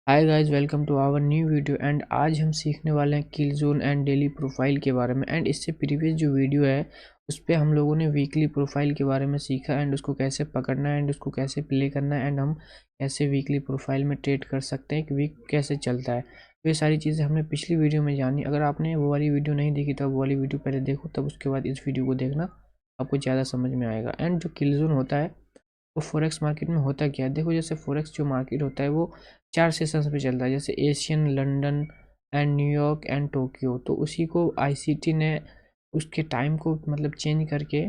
Hi guys, welcome to our new video. And आज हम सीखने वाले हैं kill zone and daily profile के बारे में। एंड इससे प्रीवियस जो वीडियो है उस पर हम लोगों ने वीकली प्रोफाइल के बारे में सीखा एंड उसको कैसे पकड़ना है एंड उसको कैसे प्ले करना है एंड हम कैसे वीकली प्रोफाइल में ट्रेड कर सकते हैं कि वीक कैसे चलता है। तो ये सारी चीज़ें हमने पिछली वीडियो में जानी। अगर आपने वो वाली वीडियो नहीं देखी तो वो वाली वीडियो पहले देखो, तब उसके बाद इस वीडियो को देखना, आपको ज़्यादा समझ में आएगा। एंड जो किल जोन होता है वो फॉरेक्स मार्केट में होता क्या है, देखो जैसे फॉरेक्स जो मार्केट होता है वो 4 सेशंस पे चलता है, जैसे Asian, London and New York and Tokyo. तो उसी को आईसीटी ने उसके टाइम को मतलब चेंज करके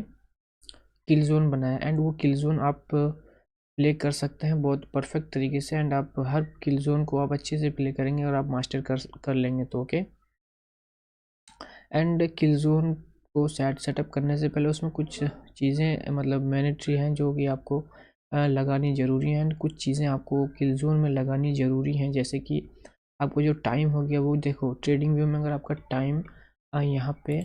किल जोन बनाया। एंड वो किल जोन आप प्ले कर सकते हैं बहुत परफेक्ट तरीके से। एंड आप हर किल जोन को आप अच्छे से प्ले करेंगे और आप मास्टर कर लेंगे तो ओके। एंड किल जोन को सेटअप करने से पहले उसमें कुछ चीज़ें मतलब मैंडेटरी हैं जो कि आपको लगानी ज़रूरी हैं। एंड कुछ चीज़ें आपको किल जोन में लगानी ज़रूरी हैं, जैसे कि आपको जो टाइम हो गया वो देखो ट्रेडिंग व्यू में। अगर आपका टाइम यहाँ पे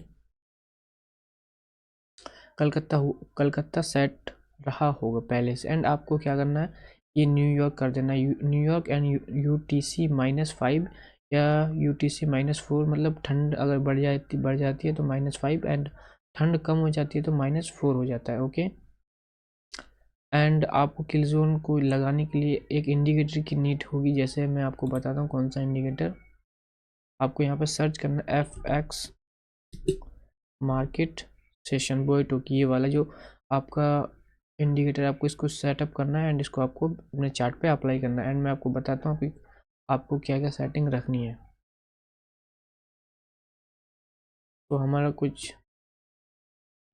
कलकत्ता सेट रहा होगा पहले से, एंड आपको क्या करना है, ये न्यूयॉर्क कर देना है। न्यूयॉर्क एंड यूटीसी -5 या यूटीसी -4, मतलब ठंड अगर बढ़ जाती है तो -5 एंड ठंड कम हो जाती है तो -4 हो जाता है ओके। एंड आपको किल जोन को लगाने के लिए एक इंडिकेटर की नीड होगी, जैसे मैं आपको बताता हूँ कौन सा इंडिकेटर। आपको यहाँ पर सर्च करना FX मार्केट सेशन बोइटो की, ये वाला जो आपका इंडिकेटर, आपको इसको सेटअप करना है एंड इसको आपको अपने चार्ट पे अप्लाई करना है। एंड मैं आपको बताता हूँ कि आपको क्या क्या सेटिंग रखनी है। तो हमारा कुछ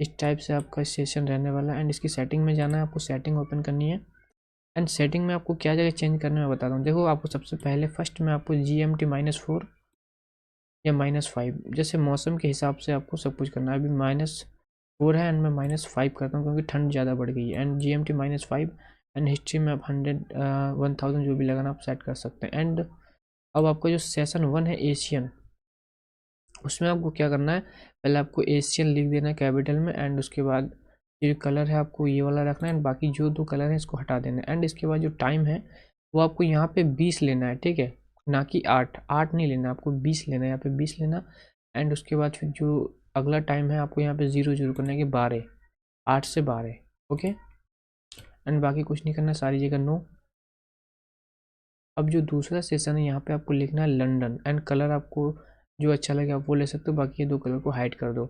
इस टाइप से आपका सेशन रहने वाला है। एंड इसकी सेटिंग में जाना है, आपको सेटिंग ओपन करनी है। एंड सेटिंग में आपको क्या जगह चेंज करना है मैं बताता हूँ। देखो आपको सबसे पहले फर्स्ट में आपको GMT -4 या -5, जैसे मौसम के हिसाब से आपको सब कुछ करना है। अभी -4 है एंड मैं -5 करता हूँ क्योंकि ठंड ज़्यादा बढ़ गई है। एंड GMT -5 एंड हिस्ट्री में आप 100 1000 जो भी लगाना आप सेट कर सकते हैं। एंड अब आपका जो सेशन 1 है एशियन, उसमें आपको क्या करना है, पहले आपको एशियन लिख देना है कैपिटल में। एंड उसके बाद ये कलर है आपको ये वाला रखना है एंड बाकी जो दो कलर है इसको हटा देना है। एंड इसके बाद जो टाइम है वो आपको यहाँ पे 20 लेना है, ठीक है, ना कि 8 नहीं लेना, आपको 20 लेना है, यहाँ पे 20 लेना। एंड उसके बाद फिर जो अगला टाइम है आपको यहाँ पे 0 करना है कि 12, 8 से 12 ओके। एंड बाकी कुछ नहीं करना, सारी जगह नो। अब जो दूसरा सेशन है यहाँ पे आपको लिखना है लंदन। एंड कलर आपको जो अच्छा लगे आप वो ले सकते हो, बाकी ये दो कलर को हाइड कर दो।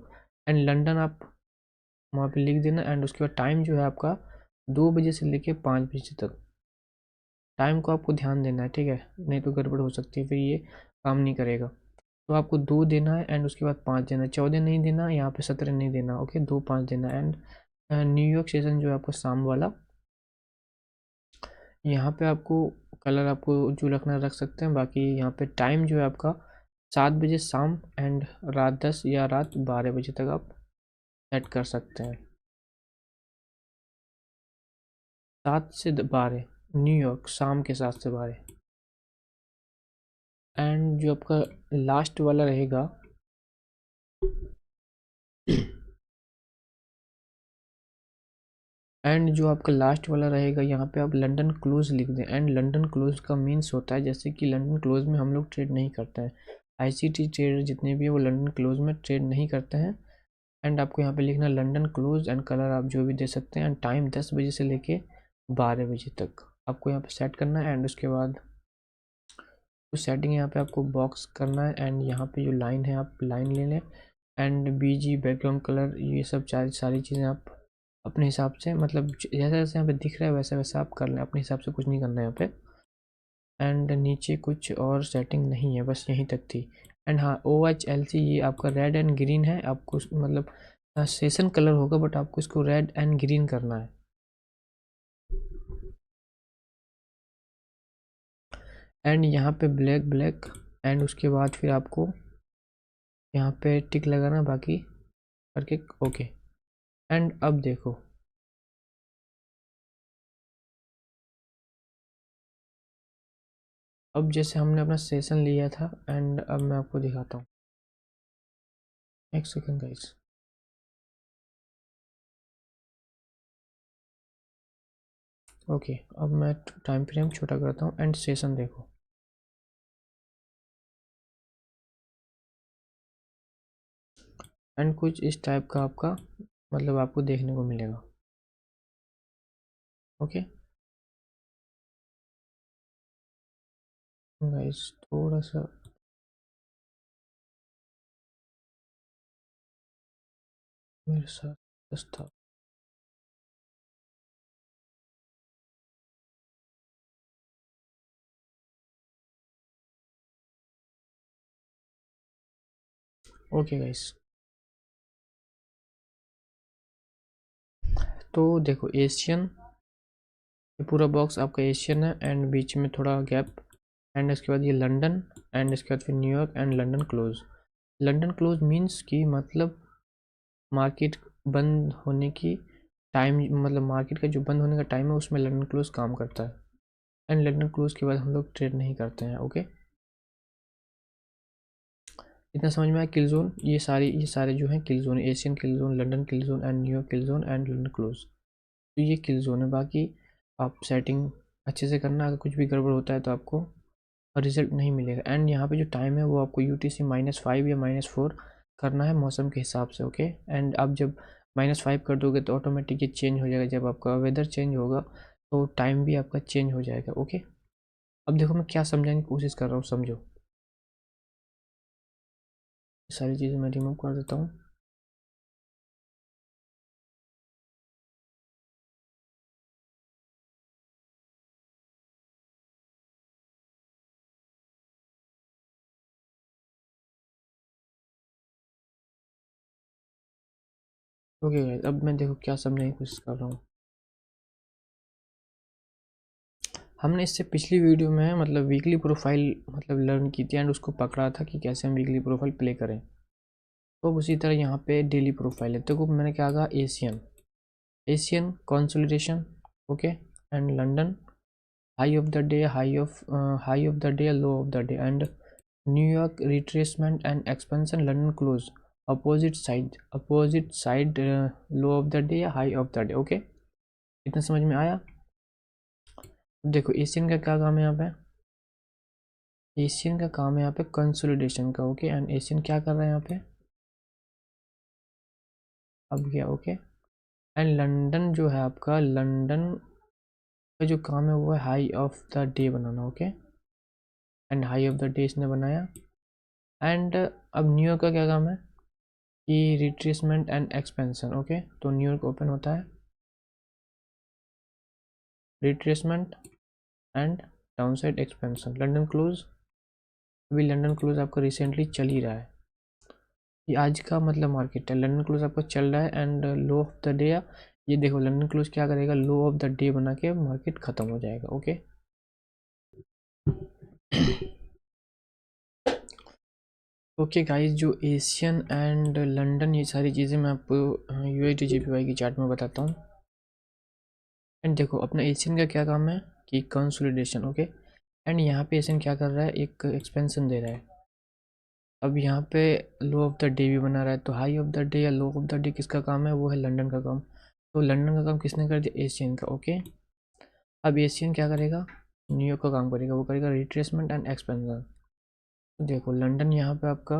एंड लंदन आप वहाँ पे लिख देना। एंड उसके बाद टाइम जो है आपका 2 बजे से लेके 5 बजे तक, टाइम को आपको ध्यान देना है, ठीक है, नहीं तो गड़बड़ हो सकती है, फिर ये काम नहीं करेगा। तो आपको 2 देना है एंड उसके बाद 5 देना है, 14 नहीं देना, यहाँ पे 17 नहीं देना ओके, 2 5 देना। एंड न्यूयॉर्क सेशन जो है आपका शाम वाला, यहाँ पे आपको कलर आपको जो रखना रख सकते हैं, बाकी यहाँ पे टाइम जो है आपका 7 बजे शाम एंड रात 10 या रात 12 बजे तक आप सेट कर सकते हैं। 7 से 12 न्यूयॉर्क, शाम के 7 से 12। एंड जो आपका लास्ट वाला रहेगा एंड जो आपका लास्ट वाला रहेगा यहाँ पे आप लंदन क्लोज लिख दें। एंड लंदन क्लोज का मीन्स होता है, जैसे कि लंदन क्लोज में हम लोग ट्रेड नहीं करते हैं, आईसीटी ट्रेडर जितने भी है वो लंदन क्लोज में ट्रेड नहीं करते हैं। एंड आपको यहाँ पे लिखना लंदन क्लोज एंड कलर आप जो भी दे सकते हैं। एंड टाइम 10 बजे से लेके 12 बजे तक आपको यहाँ पे सेट करना है। एंड उसके बाद कुछ सेटिंग यहाँ पे आपको बॉक्स करना है। एंड यहाँ पे जो लाइन है आप लाइन ले लें। एंड बीजी बैकग्राउंड कलर ये सब सारी चीज़ें आप अपने हिसाब से, मतलब जैसा जैसे यहाँ पे दिख रहा है वैसा वैसा आप कर लें, अपने हिसाब से कुछ नहीं करना है यहाँ पे। एंड नीचे कुछ और सेटिंग नहीं है, बस यहीं तक थी। एंड हाँ, OHLC ये आपका रेड एंड ग्रीन है, आपको मतलब सेशन कलर होगा बट आपको इसको रेड एंड ग्रीन करना है। एंड यहाँ पे ब्लैक ब्लैक। एंड उसके बाद फिर आपको यहाँ पे टिक लगाना बाकी करके ओके। एंड अब देखो, अब जैसे हमने अपना सेशन लिया था एंड अब मैं आपको दिखाता हूँ, एक सेकेंड गाइस। ओके, अब मैं टाइम फ्रेम छोटा करता हूँ एंड सेशन देखो। एंड कुछ इस टाइप का आपका मतलब आपको देखने को मिलेगा। ओके गाइस, थोड़ा सा मेरे साथ बस था। ओके गाइस, तो देखो एशियन, ये पूरा बॉक्स आपका एशियन है एंड बीच में थोड़ा गैप, एंड इसके बाद ये लंदन, एंड इसके बाद फिर New York and London close. London close means कि मतलब मार्केट बंद होने की टाइम, मतलब मार्केट का जो बंद होने का टाइम है उसमें लंदन क्लोज काम करता है, एंड लंदन क्लोज के बाद हम लोग ट्रेड नहीं करते हैं। ओके, इतना समझ में आया। किल जोन, ये सारे जो हैं kill zone, Asian kill zone, London kill zone and New York kill zone and London close, तो ये किल जोन है। बाकी आप सेटिंग अच्छे से करना, अगर कुछ भी गड़बड़ होता है तो आपको रिजल्ट नहीं मिलेगा। एंड यहाँ पे जो टाइम है वो आपको UTC -5 या -4 करना है मौसम के हिसाब से। ओके, एंड आप जब -5 कर दोगे तो ऑटोमेटिक ये चेंज हो जाएगा, जब आपका वेदर चेंज होगा तो टाइम भी आपका चेंज हो जाएगा। ओके, अब देखो मैं क्या समझाने की कोशिश कर रहा हूँ, समझो। सारी चीज़ें मैं रिमूव कर देता हूँ। ओके गाइस, अब मैं देखो क्या समझाने की कोशिश कर रहा हूँ। हमने इससे पिछली वीडियो में मतलब वीकली प्रोफाइल मतलब लर्न की थी एंड उसको पकड़ा था कि कैसे हम वीकली प्रोफाइल प्ले करें। तो उसी तरह यहाँ पे डेली प्रोफाइल है। देखो मैंने क्या कहा, Asian consolidation, okay, and London high of the day, high of the day, low of the day, and New York retracement and expansion, London close, opposite side, low of the day या high of the day. Okay, इतना समझ में आया। देखो Asian का क्या काम है यहाँ पे, एशियन का काम है यहाँ पे कंसोलिडेशन का। ओके, एंड एशियन क्या कर रहा है यहाँ पे, अब गया। ओके, एंड लंदन जो है आपका, लंदन का जो काम है वो है हाई ऑफ द डे बनाना। Okay, and high of the day इसने बनाया। एंड अब न्यूयॉर्क का क्या काम है कि रिट्रेसमेंट एंड एक्सपेंशन। ओके, तो न्यूयॉर्क ओपन होता है, retracement and downside expansion, London close. अभी लंदन क्लोज आपका रिसेंटली चल ही रहा है, ये आज का मतलब मार्केट है। लंदन क्लोज आपका चल रहा है and low of the day, ये देखो लंदन क्लोज क्या करेगा, लो ऑफ द डे बना के मार्केट खत्म हो जाएगा। ओके, ओके गाइस, जो एशियन एंड लंदन ये सारी चीज़ें मैं आपको USD/JPY की चार्ट में बताता हूँ। एंड देखो अपना एशियन का क्या काम है कि कंसोलिडेशन। ओके, एंड यहाँ पे एशियन क्या कर रहा है, एक एक्सपेंशन दे रहा है। अब यहाँ पे लो ऑफ द डे भी बना रहा है, तो हाई ऑफ द डे या लो ऑफ द डे किसका काम है, वो है लंदन का काम। तो लंदन का काम किसने कर दिया, एशियन का। ओके, अब एशियन क्या करेगा, न्यूयॉर्क का काम करेगा, वो करेगा रिट्रेसमेंट एंड एक्सपेंशन। तो देखो लंदन यहाँ पे आपका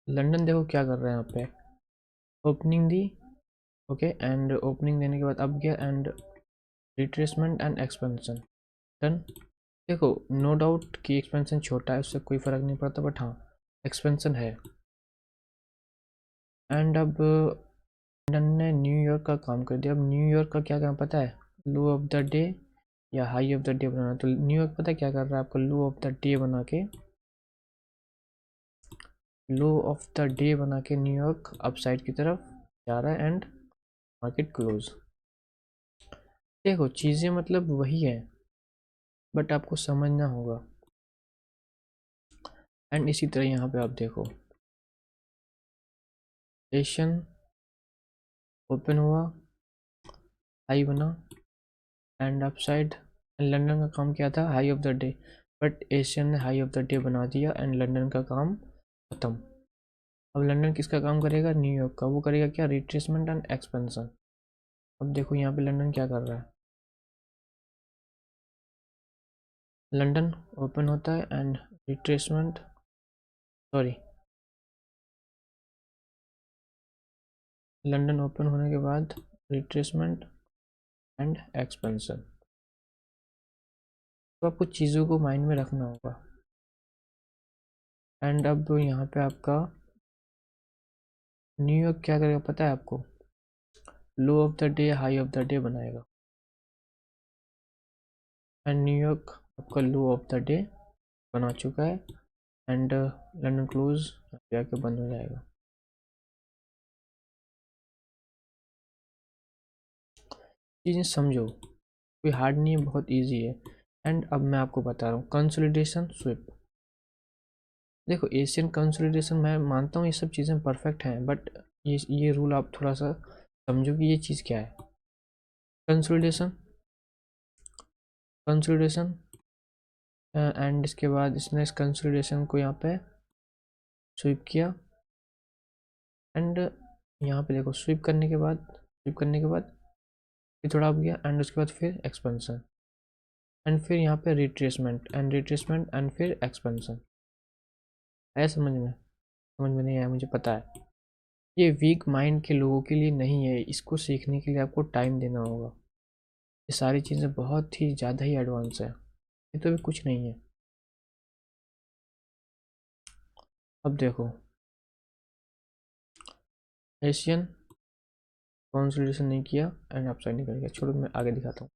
लंदन देखो क्या कर रहा है यहाँ पे, opening the. Okay, and opening देने के बाद अब गया and retracement and expansion, done. देखो नो डाउट कि एक्सपेंशन छोटा है, उससे कोई फ़र्क नहीं पड़ता, बट हाँ एक्सपेंशन है। एंड अब लंदन ने न्यूयॉर्क का काम कर दिया। अब न्यूयॉर्क का क्या काम पता है, लो ऑफ द डे या हाई ऑफ द डे बनाना। तो न्यूयॉर्क पता है क्या कर रहा है, आपका लो ऑफ द डे बना के, लो ऑफ द डे बना के न्यूयॉर्क अप साइड की तरफ जा रहा है एंड मार्केट क्लोज। देखो चीज़ें मतलब वही है, बट आपको समझना होगा। एंड इसी तरह यहाँ पे आप देखो एशियन ओपन हुआ, हाई बना एंड अपसाइड, एंड लंदन का काम क्या था, high of the day, but Asian ने हाई ऑफ द डे बना दिया एंड लंदन का काम खत्म। अब लंदन किसका काम करेगा, न्यूयॉर्क का। वो करेगा क्या, रिट्रेसमेंट एंड एक्सपेंशन। अब देखो यहाँ पे लंदन क्या कर रहा है, लंदन ओपन होता है and retracement, sorry, London open होने के बाद रिट्रेसमेंट एंड एक्सपेंशन। तो आपको चीज़ों को माइंड में रखना होगा। एंड अब यहाँ पे आपका न्यूयॉर्क क्या करेगा पता है आपको? Low of the day high of the day बनाएगा, एंड न्यूयॉर्क आपका लो ऑफ द डे बना चुका है एंड लंदन क्लोज जाके बंद हो जाएगा। चीज़ें समझो, कोई हार्ड नहीं है, बहुत इजी है। एंड अब मैं आपको बता रहा हूँ कंसोलिडेशन स्विप। देखो एशियन कंसोलिडेशन मैं मानता हूँ ये सब चीज़ें परफेक्ट हैं, बट ये रूल आप थोड़ा सा समझो कि ये चीज़ क्या है। कंसोलिडेशन, कंसोलिडेशन एंड इसके बाद इसने इस कंसोलिडेशन को यहाँ पे स्वीप किया एंड यहाँ पे देखो स्वीप करने के बाद फिर थोड़ा अप गया एंड उसके बाद फिर एक्सपेंशन एंड फिर यहाँ पे रिट्रेसमेंट एंड फिर एक्सपेंशन। आया समझ में? समझ में नहीं आया मुझे पता है। ये वीक माइंड के लोगों के लिए नहीं है, इसको सीखने के लिए आपको टाइम देना होगा। ये सारी चीज़ें बहुत ही ज़्यादा ही एडवांस है, ये तो अभी कुछ नहीं है। अब देखो एशियन कंसोलिडेशन नहीं किया एंड अपसाइड निकल गया, छोड़ो मैं आगे दिखाता हूँ।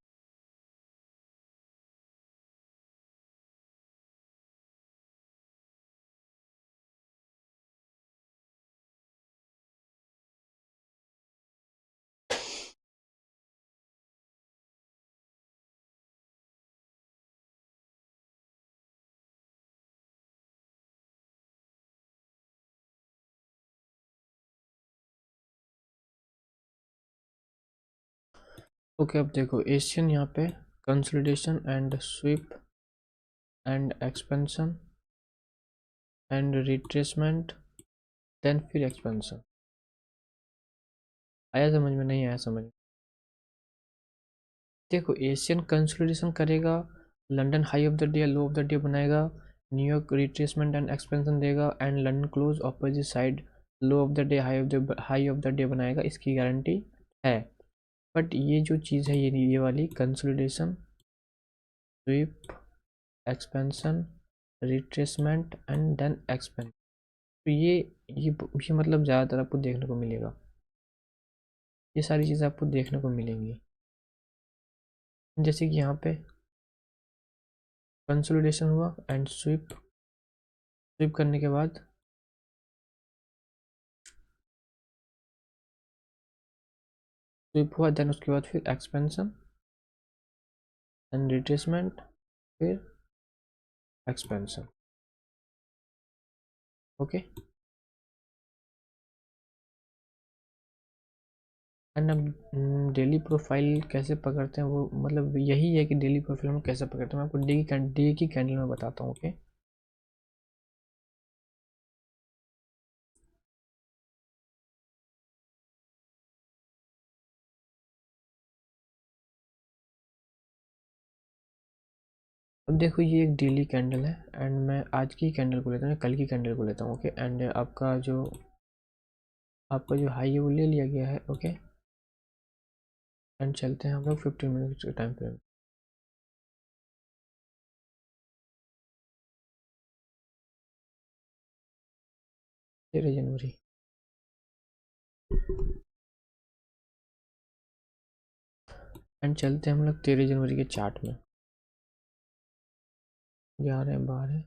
ओके अब देखो एशियन यहाँ पे consolidation and sweep and expansion and retracement then फिर एक्सपेंशन। आया समझ में? नहीं आया समझ में? देखो एशियन कंसोलिडेशन करेगा, London high of the day low of the day बनाएगा, न्यूयॉर्क रिट्रेसमेंट एंड एक्सपेंशन देगा and London close opposite side low of the day high of the day बनाएगा, इसकी गारंटी है। बट ये जो चीज़ है ये वाली consolidation sweep expansion retracement and then expansion, तो ये मतलब ज़्यादातर आपको देखने को मिलेगा, ये सारी चीज़ें आपको देखने को मिलेंगी। जैसे कि यहाँ पे कंसोलिडेशन हुआ एंड स्वीप करने के बाद स्वीप हुआ, देन उसके बाद फिर एक्सपेंशन एंड रिट्रेसमेंट फिर एक्सपेंशन। ओके एंड अब डेली प्रोफाइल कैसे पकड़ते हैं वो मतलब यही है कि डेली प्रोफाइल हम कैसे पकड़ते हैं, मैं आपको डे की कैंडल में बताता हूँ। ओके अब देखो ये एक डेली कैंडल है एंड मैं आज की कैंडल को लेता हूँ, कल की कैंडल को लेता हूँ। ओके एंड आपका जो हाई है वो ले लिया गया है। ओके एंड चलते हैं हम लोग 15 मिनट के टाइम फ्रेम। 13 जनवरी एंड चलते हैं हम लोग 13 जनवरी के चार्ट में। 11 12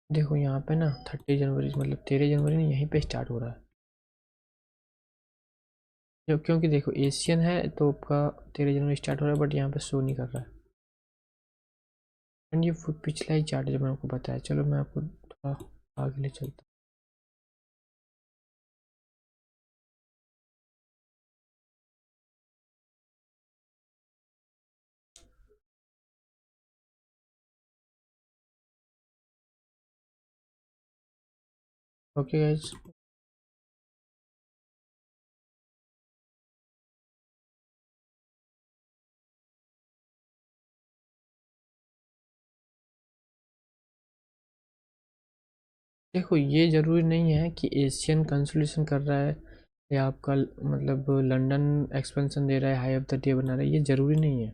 देखो यहाँ पे ना 30 जनवरी मतलब 13 जनवरी नहीं, यहीं पे स्टार्ट हो रहा है। क्योंकि देखो एशियन है तो आपका 13 जनवरी स्टार्ट हो रहा है, बट यहाँ पे शो नहीं कर रहा है। एंड ये पिछला ही चार्ट जो मैंने आपको बताया, चलो मैं आपको थोड़ा आगे ले चलता हूँ। ओके गाइज देखो ये ज़रूरी नहीं है कि एशियन कंसोलिडेशन कर रहा है या आपका मतलब लंदन एक्सपेंशन दे रहा है, हाई ऑफ द डे बना रहा है, ये ज़रूरी नहीं है।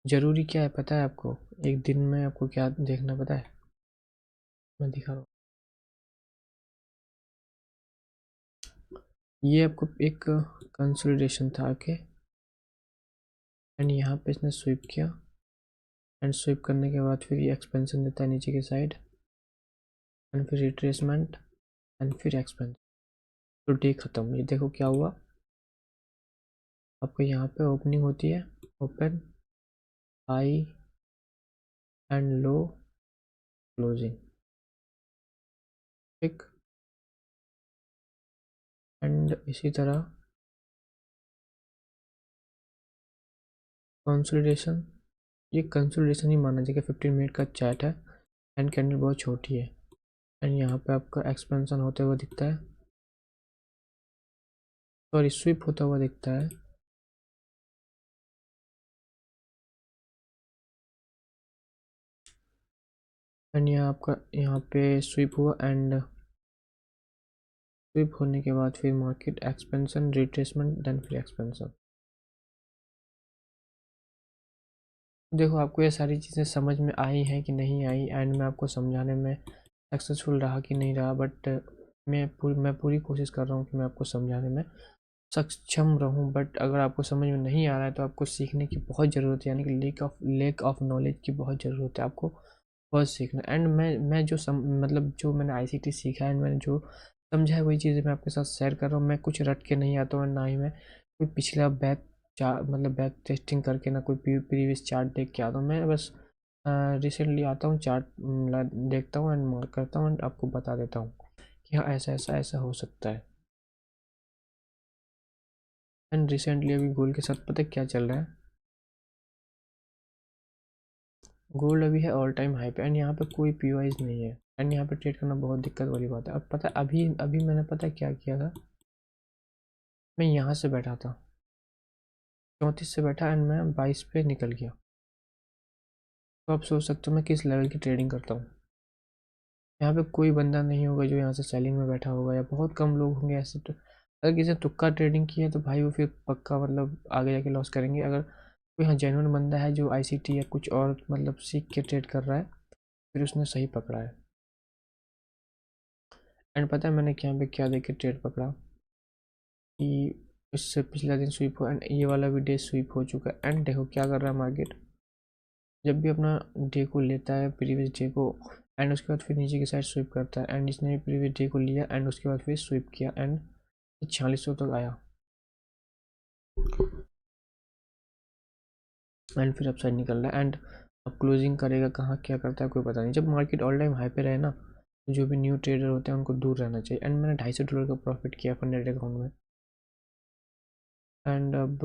ज़रूरी क्या है पता है आपको? एक दिन में आपको क्या देखना पता है? मैं दिखा रहा हूँ। ये आपको एक कंसोलिडेशन था, ओके, एंड यहाँ पे इसने स्वीप किया, एंड स्वीप करने के बाद फिर ये एक्सपेंशन देता है नीचे की साइड, एंड फिर रिट्रेसमेंट, एंड फिर एक्सपेंशन। तो डे ख़त्म। ये देखो क्या हुआ, आपको यहाँ पे ओपनिंग होती है, open, high and low, closing, ठीक, एंड इसी तरह कंसोलिडेशन। ये कंसोलिडेशन ही माना जाएगा, 15 मिनट का चैट है, एंड कैंडल बहुत छोटी है, एंड यहाँ पे आपका एक्सपेंशन होते हुए दिखता है, सॉरी स्विप होता हुआ दिखता है, एंड यहाँ आपका यहाँ पे स्विप हुआ, एंड स्विप होने के बाद फिर मार्केट एक्सपेंशन, रिट्रेसमेंट, देन फिर एक्सपेंशन। देखो आपको ये सारी चीज़ें समझ में आई हैं कि नहीं आई, एंड मैं आपको समझाने में सक्सेसफुल रहा कि नहीं रहा, बट मैं पूरी कोशिश कर रहा हूँ कि मैं आपको समझाने में सक्षम रहूं। बट अगर आपको समझ में नहीं आ रहा है तो आपको सीखने की बहुत ज़रूरत है, यानी कि लेक ऑफ नॉलेज की बहुत ज़रूरत है आपको, बहुत सीखना। एंड मैं जो मतलब जो मैंने आईसीटी सीखा है, मैंने जो समझा है वही चीज़ें मैं आपके साथ शेयर कर रहा हूँ। मैं कुछ रट के नहीं आता हूँ, ना ही मैं कोई पिछला मतलब बैक टेस्टिंग करके, ना कोई प्रीवियस चार्ट देख के आता हूँ। मैं बस रिसेंटली आता हूँ, चार्ट देखता हूँ एंड मार्क करता हूँ एंड आपको बता देता हूँ कि हाँ ऐसा ऐसा ऐसा हो सकता है। एंड रिसेंटली अभी गोल्ड के साथ पता है क्या चल रहा है? गोल्ड अभी है ऑल टाइम हाई पे, एंड यहाँ पे कोई पीवाईज नहीं है, एंड यहाँ पे ट्रेड करना बहुत दिक्कत वाली बात है। अब पता है अभी अभी मैंने पता है क्या किया था? मैं यहाँ से बैठा था, 34 से बैठा, एंड मैं 22 पे निकल गया। तो आप सोच सकते हो मैं किस लेवल की ट्रेडिंग करता हूँ। यहाँ पे कोई बंदा नहीं होगा जो यहाँ से सेलिंग में बैठा होगा, या बहुत कम लोग होंगे ऐसे। तो अगर किसी ने तुक्का ट्रेडिंग किया तो भाई वो फिर पक्का मतलब आगे जाके लॉस करेंगे। अगर कोई हाँ जेन्युइन बंदा है जो आईसीटी या कुछ और मतलब सीख के ट्रेड कर रहा है, फिर उसने सही पकड़ा है। एंड पता है मैंने यहाँ पे क्या देख के ट्रेड पकड़ा कि इससे पिछला दिन स्वीप हुआ, एंड ये वाला भी डे स्वीप हो चुका है। एंड देखो क्या कर रहा है मार्केट, जब भी अपना डे को लेता है प्रीवियस डे को, एंड उसके बाद फिर नीचे की साइड स्वीप करता है, एंड इसने प्रीवियस डे को लिया एंड उसके बाद फिर स्वीप किया, एंड 4600 तक आया, एंड फिर अपसाइड निकल रहा है। एंड अब क्लोजिंग करेगा कहाँ, क्या करता है कोई पता नहीं। जब मार्केट ऑल टाइम हाई पे रहे ना, तो जो भी न्यू ट्रेडर होते हैं उनको दूर रहना चाहिए। एंड मैंने $250 का प्रॉफिट किया फंडेड अकाउंट में। एंड अब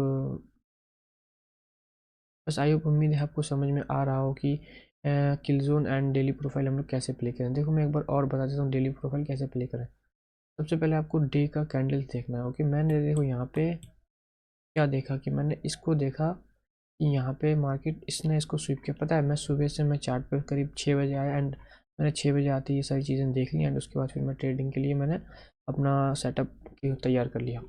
बस आई होप, उम्मीद है आपको समझ में आ रहा हो कि किल जोन एंड डेली प्रोफाइल हम लोग कैसे प्ले करें। देखो मैं एक बार और बता देता हूँ डेली प्रोफाइल कैसे प्ले करें। सबसे पहले आपको डे का कैंडल देखना है, ओके। मैंने देखो यहाँ पे क्या देखा कि मैंने इसको देखा कि यहाँ पे मार्केट इसने इसको स्वीप किया। पता है मैं सुबह से मैं चार्ट पर करीब 6 बजे आया, एंड मैंने 6 बजे आते ये सारी चीज़ें देख ली, एंड उसके बाद फिर मैं ट्रेडिंग के लिए मैंने अपना सेटअप तैयार कर लिया।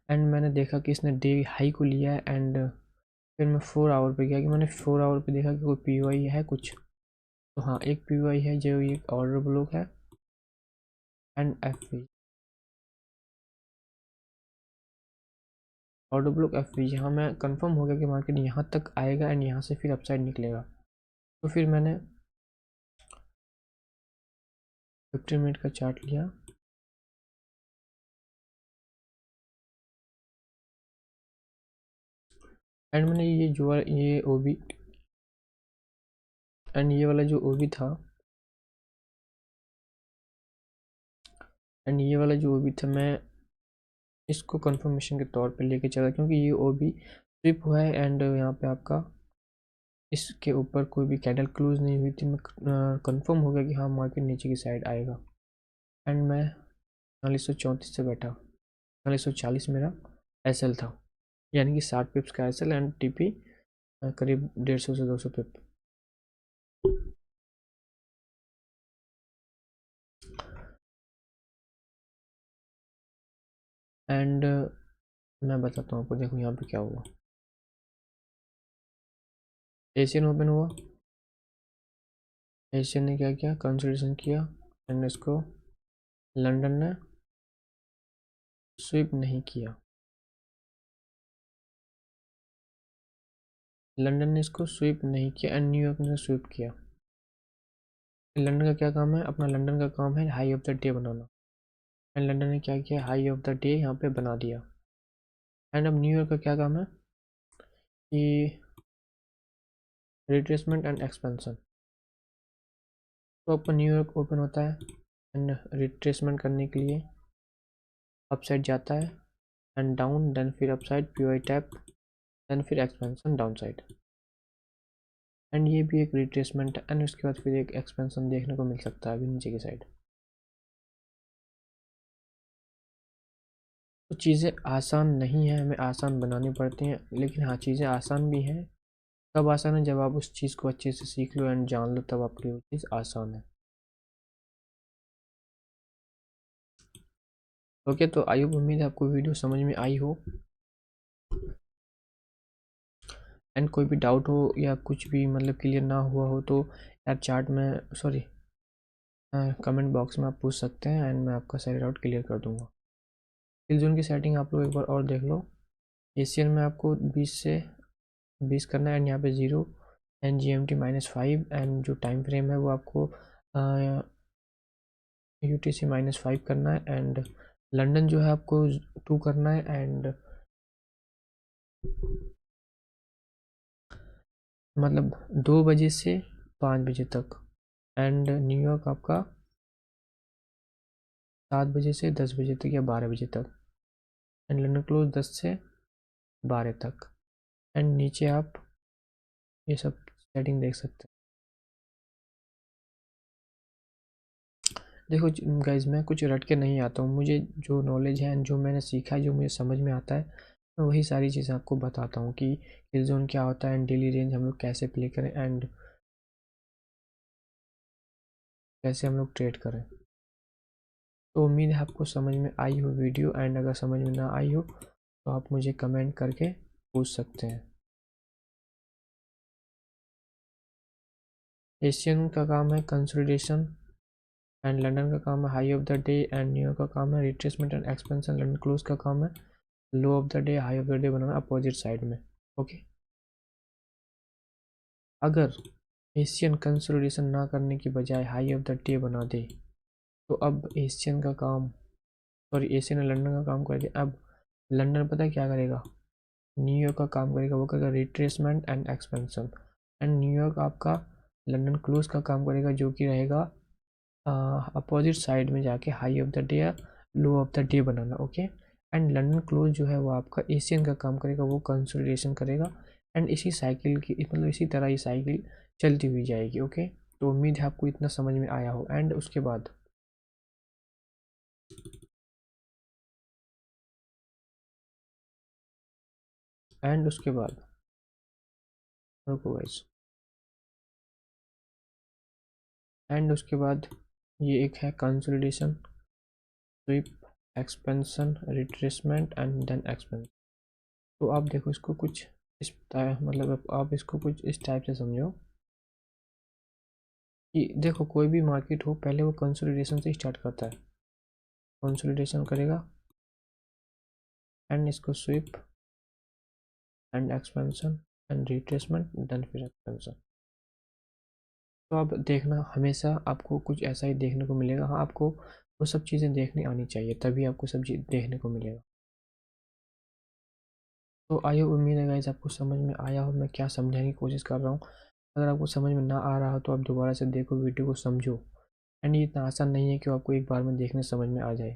एंड मैंने देखा कि इसने डे हाई को लिया है, एंड फिर मैं 4 आवर पे गया कि मैंने 4 आवर पे देखा कि कोई पीवाई है कुछ। तो हाँ एक पीवाई है जो ये ऑर्डर ब्लॉक है, and F order block F यहाँ मैं कंफर्म हो गया कि मार्केट यहाँ तक आएगा एंड यहाँ से फिर अपसाइड निकलेगा। तो फिर मैंने 15 मिनट का चार्ट लिया, एंड मैंने ये ओबी, एंड ये वाला जो ओबी था, एंड ये वाला जो ओबी था, मैं इसको कंफर्मेशन के तौर पे लेके चला, क्योंकि ये ओबी स्विप हुआ है, एंड यहाँ पे आपका इसके ऊपर कोई भी कैंडल क्लोज नहीं हुई थी। मैं कंफर्म हो गया कि हाँ मार्केट नीचे की साइड आएगा, एंड मैं 4434 से बैठा। 4440 मेरा एसएल था, यानी कि 60 पिप्स का एसएल, एंड टीपी करीब 150 से 200 पिप। एंड मैं बताता हूँ आपको। देखो यहाँ पे क्या हुआ, एशियन ओपन हुआ, एशियन ने क्या किया, कंसिडरेशन किया एंड इसको लंदन ने स्वीप नहीं किया, लंदन ने इसको स्वीप नहीं किया एंड न्यूयॉर्क ने स्वीप किया। लंदन का क्या काम है, अपना लंदन का काम है high of the day banana, and London ने क्या किया, हाई ऑफ द डे यहाँ पे बना दिया। एंड अब न्यूयॉर्क का क्या काम है कि रिट्रेसमेंट एंड एक्सपेंशन। तो आपका न्यूयॉर्क ओपन होता है एंड रिट्रेसमेंट करने के लिए अपसाइड जाता है एंड डाउन, देन फिर अपसाइड पीओआई टैप, देन फिर एक्सपेंशन डाउन साइड, एंड ये भी एक रिट्रेसमेंट है एंड उसके बाद फिर एक एक्सपेंशन देखने को मिल सकता है अभी नीचे की साइड। तो चीज़ें आसान नहीं है, हमें आसान बनानी पड़ती हैं, लेकिन हाँ चीज़ें आसान भी हैं। कब आसान है, जब आप उस चीज़ को अच्छे से सीख लो एंड जान लो, तब आपके लिए वो चीज़ आसान है। ओके, तो आई होप, उम्मीद है आपको वीडियो समझ में आई हो, एंड कोई भी डाउट हो या कुछ भी मतलब क्लियर ना हुआ हो तो यार चार्ट में सॉरी कमेंट बॉक्स में आप पूछ सकते हैं एंड मैं आपका सारे डाउट क्लियर कर दूंगा। किल जोन की सेटिंग आप लोग एक बार और देख लो। एशियन में आपको 20 करना है एंड यहाँ पे 0 एंड GMT -5 एंड जो टाइम फ्रेम है वो आपको UTC -5 करना है एंड लंदन जो है आपको 2 करना है एंड मतलब 2 बजे से 5 बजे तक, एंड न्यूयॉर्क आपका 7 बजे से 10 बजे तक या 12 बजे तक, एंड लंदन क्लोज 10 से 12 तक। एंड नीचे आप ये सब सेटिंग देख सकते हैं। देखो गाइज, मैं कुछ रट के नहीं आता हूँ, मुझे जो नॉलेज है जो मैंने सीखा है, जो मुझे समझ में आता है, मैं वही सारी चीज़ें आपको बताता हूँ कि किल जोन क्या होता है एंड डेली रेंज हम लोग कैसे प्ले करें एंड कैसे हम लोग ट्रेड करें। तो उम्मीद है आपको समझ में आई हो वीडियो, एंड अगर समझ में ना आई हो तो आप मुझे कमेंट करके पूछ सकते हैं। एशियन का काम है कंसोलिडेशन एंड लंदन का काम है high of the day and New York का काम है retracement and expansion, London close का काम है low of the day high of the day बनाना अपोजिट साइड में। ओके, अगर एशियन कंसोलिडेशन ना करने की बजाय हाई ऑफ द डे बना दे तो अब एशियन का काम सॉरी एशियन और लंदन का काम करेगा। अब लंदन पता है क्या करेगा, न्यूयॉर्क का काम करेगा, वो करेगा retracement and expansion, and New York आपका लंदन क्लोज का काम करेगा जो कि रहेगा अपोजिट साइड में जाके हाई ऑफ द डे या लो ऑफ द डे बनाना। ओके, एंड लंदन क्लोज जो है वो आपका एशियन का काम करेगा, वो कंसोलिडेशन करेगा, एंड इसी साइकिल की मतलब इसी तरह ये साइकिल चलती हुई जाएगी। ओके, तो उम्मीद है आपको इतना समझ में आया हो। एंड उसके बाद रुको गाइस, एंड उसके बाद ये एक है consolidation, sweep, expansion, retracement and then expansion. तो आप देखो इसको कुछ इस मतलब आप इसको कुछ इस टाइप से समझो कि देखो कोई भी मार्केट हो पहले वो कंसोलिडेशन से स्टार्ट करता है, कंसोलिडेशन करेगा एंड इसको sweep and expansion and retracement then फिर एक्सपेंशन। तो आप देखना हमेशा आपको कुछ ऐसा ही देखने को मिलेगा। हाँ, आपको वो सब चीज़ें देखनी आनी चाहिए, तभी आपको सब चीज़ देखने को मिलेगा। तो आई होप, उम्मीद है गाइस आपको समझ में आया हो मैं क्या समझाने की कोशिश कर रहा हूँ। अगर आपको समझ में ना आ रहा हो तो आप दोबारा से देखो, वीडियो को समझो, एंड ये इतना आसान नहीं है कि आपको एक बार में देखने समझ में आ जाए।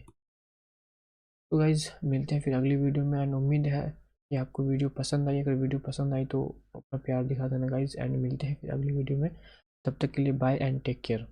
तो गाइज मिलते हैं फिर अगली वीडियो में, एंड उम्मीद है कि आपको वीडियो पसंद आई। अगर वीडियो पसंद आई तो अपना प्यार दिखा देना गाइज, एंड मिलते हैं फिर अगली वीडियो में। तब तक के लिए बाय एंड टेक केयर।